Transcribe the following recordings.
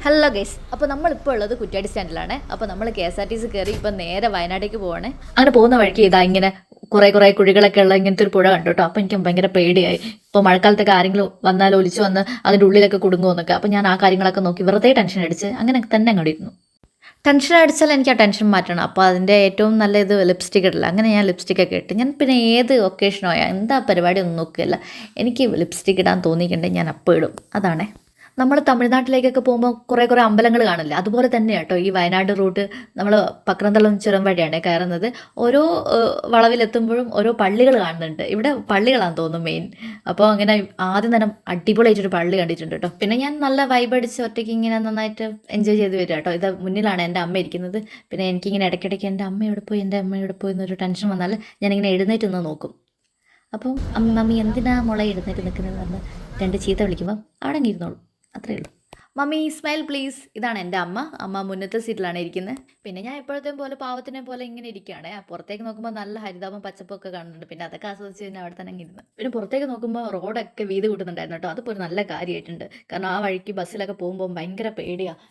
Hello guys, അപ്പോൾ നമ്മളിപ്പോൾ ഉള്ളത് കുറ്റ്യാടി സ്റ്റാൻഡിലാണ്. അപ്പോൾ നമ്മൾ KSRTC കയറി ഇപ്പം നേരെ വയനാട്ടിലേക്ക് പോവാണ്. അങ്ങനെ പോകുന്ന വഴിക്ക് ഇതാ ഇങ്ങനെ കുറേ കുഴികളൊക്കെ ഉള്ള ഇങ്ങനത്തെ ഒരു പുഴ കണ്ടു കേട്ടോ. അപ്പോൾ എനിക്ക് ഭയങ്കര പേടിയായി. ഇപ്പോൾ മഴക്കാലത്തൊക്കെ ആരെങ്കിലും വന്നാൽ ഒലിച്ചു വന്ന് അതിൻ്റെ ഉള്ളിലൊക്കെ കുടുങ്ങുമെന്നൊക്കെ. അപ്പോൾ ഞാൻ ആ കാര്യങ്ങളൊക്കെ നോക്കി വെറുതെ ടെൻഷൻ അടിച്ച് അങ്ങനെ തന്നെ അങ്ങോട്ട് ഇരുന്നു. ടെൻഷൻ അടിച്ചാൽ എനിക്ക് ആ ടെൻഷൻ മാറ്റണം. അപ്പോൾ അതിൻ്റെ ഏറ്റവും നല്ല ഇത് ലിപ്സ്റ്റിക് ഇടില്ല. അങ്ങനെ ഞാൻ ലിപ്സ്റ്റിക്കൊക്കെ ഇട്ട് ഞാൻ പിന്നെ ഏത് ഒക്കേഷനോ എന്താ പരിപാടി ഒന്നും നോക്കില്ല. എനിക്ക് ലിപ്സ്റ്റിക് ഇടാൻ തോന്നിയിട്ടുണ്ടെങ്കിൽ ഞാൻ അപ്പോൾ ഇടും. അതാണേ. നമ്മൾ തമിഴ്നാട്ടിലേക്കൊക്കെ പോകുമ്പോൾ കുറേ അമ്പലങ്ങൾ കാണില്ലേ, അതുപോലെ തന്നെ കേട്ടോ ഈ വയനാട് റൂട്ട്. നമ്മൾ പക്രന്തളം ചുരം വഴിയാണ് കയറുന്നത്. ഓരോ വളവിലെത്തുമ്പോഴും ഓരോ പള്ളികൾ കാണുന്നുണ്ട്. ഇവിടെ പള്ളികളാണെന്ന് തോന്നുന്നു മെയിൻ. അപ്പോൾ അങ്ങനെ ആദ്യം തന്നെ അടിപൊളിയായിട്ടൊരു പള്ളി കണ്ടിട്ടുണ്ട് കേട്ടോ. പിന്നെ ഞാൻ നല്ല വൈബ് അടിച്ച് ഒറ്റയ്ക്ക് ഇങ്ങനെ നന്നായിട്ട് എൻജോയ് ചെയ്ത് വരിക കേട്ടോ. ഇത് മുന്നിലാണ് എൻ്റെ അമ്മ ഇരിക്കുന്നത്. പിന്നെ എനിക്കിങ്ങനെ ഇടയ്ക്കിടയ്ക്ക് എൻ്റെ അമ്മ എവിടെ പോയി എന്നൊരു ടെൻഷൻ വന്നാൽ ഞാനിങ്ങനെ എഴുന്നേറ്റ് നിന്ന് നോക്കും. അപ്പം മമ്മി എന്തിനാ മുള എഴുന്നേറ്റ് നിൽക്കുന്നത് പറഞ്ഞ് രണ്ട് ചീത്ത വിളിക്കുമ്പം അവിടെ ഇരുന്നോളൂ. അത്രയേ ഉള്ളൂ. Mummy smile please. ഇതാണ് എൻ്റെ അമ്മ മുന്നത്തെ സീറ്റിലാണ് ഇരിക്കുന്നത്. പിന്നെ ഞാൻ എപ്പോഴത്തെയും പോലെ പാവത്തിനെ പോലെ ഇങ്ങനെ ഇരിക്കുകയാണ്. പുറത്തേക്ക് നോക്കുമ്പോൾ നല്ല ഹരിതാപം പച്ചപ്പൊക്കെ കാണുന്നുണ്ട്. പിന്നെ അതൊക്കെ ആസ്വദിച്ച് തന്നെ അവിടെ തന്നെ ഇരുന്ന്. പിന്നെ പുറത്തേക്ക് നോക്കുമ്പോൾ റോഡൊക്കെ വീതി കൂട്ടുന്നുണ്ടായിരുന്നു കേട്ടോ. അതിപ്പോൾ ഒരു നല്ല കാര്യമായിട്ടുണ്ട്. കാരണം ആ വഴിക്ക് ബസ്സിലൊക്കെ പോകുമ്പോൾ ഭയങ്കര പേടിയാണ്.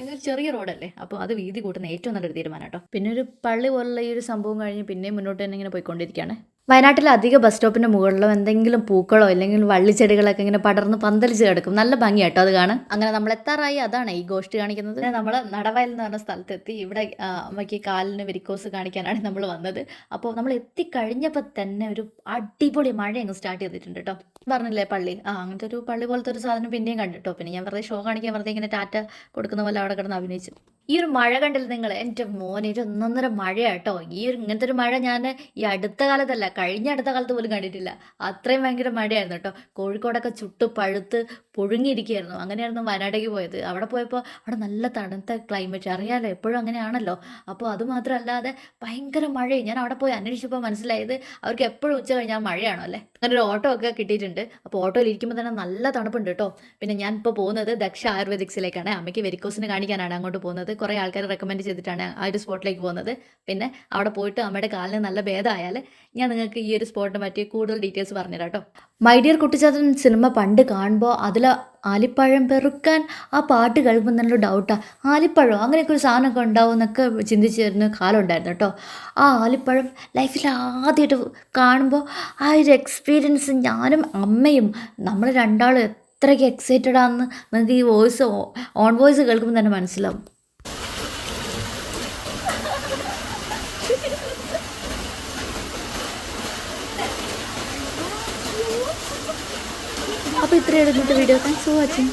ഇതൊരു ചെറിയ റോഡല്ലേ, അപ്പോൾ അത് വീതി കൂട്ടുന്ന ഏറ്റവും നല്ലൊരു തീരുമാനം കേട്ടോ. പിന്നെ ഒരു പള്ളി പോലുള്ള ഈ ഒരു സംഭവം കഴിഞ്ഞ് പിന്നെയും മുന്നോട്ട് തന്നെ ഇങ്ങനെ പോയിക്കൊണ്ടിരിക്കുകയാണ്. വയനാട്ടിലെ അധിക ബസ് സ്റ്റോപ്പിൻ്റെ മുകളിലോ എന്തെങ്കിലും പൂക്കളോ അല്ലെങ്കിൽ വള്ളിച്ചെടികളൊക്കെ ഇങ്ങനെ പടർന്ന് പന്തലിച്ച് കിടക്കും. നല്ല ഭംഗിയാട്ടോ അത് കാണാൻ. അങ്ങനെ നമ്മൾ എത്താറായി. അതാണ് ഈ ഗോഷ്ടി കാണിക്കുന്നത്. നമ്മൾ നടവയൽ എന്ന് പറഞ്ഞ സ്ഥലത്തെത്തി. ഇവിടെ അമ്മയ്ക്ക് കാലിന് വെരിക്കോസ് കാണിക്കാനാണ് നമ്മൾ വന്നത്. അപ്പോൾ നമ്മൾ എത്തിക്കഴിഞ്ഞപ്പോൾ തന്നെ ഒരു അടിപൊളി മഴ അങ്ങ് സ്റ്റാർട്ട് ചെയ്തിട്ടുണ്ട് കേട്ടോ. പറഞ്ഞില്ലേ പള്ളി, അങ്ങനത്തെ ഒരു പള്ളി പോലത്തെ ഒരു സാധനം പിന്നെയും കണ്ടിട്ടോ. പിന്നെ ഞാൻ വെറുതെ ഷോ കാണിക്കാൻ വെറുതെ ഇങ്ങനെ ടാറ്റ കൊടുക്കുന്ന പോലെ അവിടെ കിടന്ന് അഭിനയിച്ചു. ഈ ഒരു മഴ കണ്ടില്ല നിങ്ങൾ? എൻ്റെ മോനെ, ഒരു ഒന്നൊന്നര മഴയാട്ടോ. ഇങ്ങനത്തെ ഒരു മഴ ഞാൻ ഈ അടുത്ത കാലത്തല്ല, കഴിഞ്ഞ അടുത്ത കാലത്ത് പോലും കണ്ടിട്ടില്ല. അത്രയും ഭയങ്കര മഴയായിരുന്നു കേട്ടോ. കോഴിക്കോടൊക്കെ ചുട്ട് പഴുത്ത് പുഴുങ്ങിയിരിക്കുകയായിരുന്നു. അങ്ങനെയായിരുന്നു വയനാട്ടിലേക്ക് പോയത്. അവിടെ പോയപ്പോൾ അവിടെ നല്ല തണുത്ത ക്ലൈമറ്റ്, അറിയാമല്ലോ എപ്പോഴും അങ്ങനെയാണല്ലോ. അപ്പോൾ അതുമാത്രമല്ലാതെ ഭയങ്കര മഴയും. ഞാൻ അവിടെ പോയി അന്വേഷിച്ചപ്പോൾ മനസ്സിലായത് അവർക്ക് എപ്പോഴും ഉച്ച കഴിഞ്ഞാൽ മഴയാണോ അല്ലേ. അങ്ങനെ ഒരു ഓട്ടോ ഒക്കെ കിട്ടിയിട്ടുണ്ട്. അപ്പോൾ ഓട്ടോയിൽ ഇരിക്കുമ്പോൾ തന്നെ നല്ല തണുപ്പുണ്ട് കേട്ടോ. പിന്നെ ഞാൻ ഇപ്പോൾ പോകുന്നത് ദക്ഷ ആയുർവേദിക്സിലേക്കാണ്. അമ്മയ്ക്ക് വെരിക്കോസിന് കാണിക്കാനാണ് അങ്ങോട്ട് പോകുന്നത്. കുറേ ആൾക്കാർ റെക്കമെൻഡ് ചെയ്തിട്ടാണ് ആ ഒരു സ്പോട്ടിലേക്ക് പോകുന്നത്. പിന്നെ അവിടെ പോയിട്ട് അമ്മയുടെ കാലിന് നല്ല ഭേദമായാൽ ഞാൻ നിങ്ങൾക്ക് ഈ ഒരു സ്പോട്ടിനെ പറ്റി കൂടുതൽ ഡീറ്റെയിൽസ് പറഞ്ഞുതരാം കേട്ടോ. മൈ ഡിയർ കുട്ടിച്ചാത്തൻ സിനിമ പണ്ട് കാണുമ്പോൾ അതിൽ ആലിപ്പഴം പെറുക്കാൻ ആ പാട്ട് കേൾക്കുമ്പോൾ നല്ലൊരു ഡൗട്ടാണ്. ആലിപ്പഴം അങ്ങനെയൊക്കെ ഒരു സാധനമൊക്കെ ഉണ്ടാവും എന്നൊക്കെ ചിന്തിച്ച് തരുന്ന കാലം ഉണ്ടായിരുന്നു കേട്ടോ. ആ ആലിപ്പഴം ലൈഫിൽ ആദ്യമായിട്ട് കാണുമ്പോൾ ആ ഒരു എക്സ്പീരിയൻസ് ഞാനും അമ്മയും നമ്മൾ രണ്ടാളും എത്രയ്ക്ക് എക്സൈറ്റഡ് ആണെന്ന് നിങ്ങൾക്ക് ഈ വോയിസ് ഓൺ വോയിസ് കേൾക്കുമ്പോൾ തന്നെ മനസ്സിലാവും. അപ്പോൾ ഇത്രയും ഇന്നത്തെ വീഡിയോ. Thanks for watching.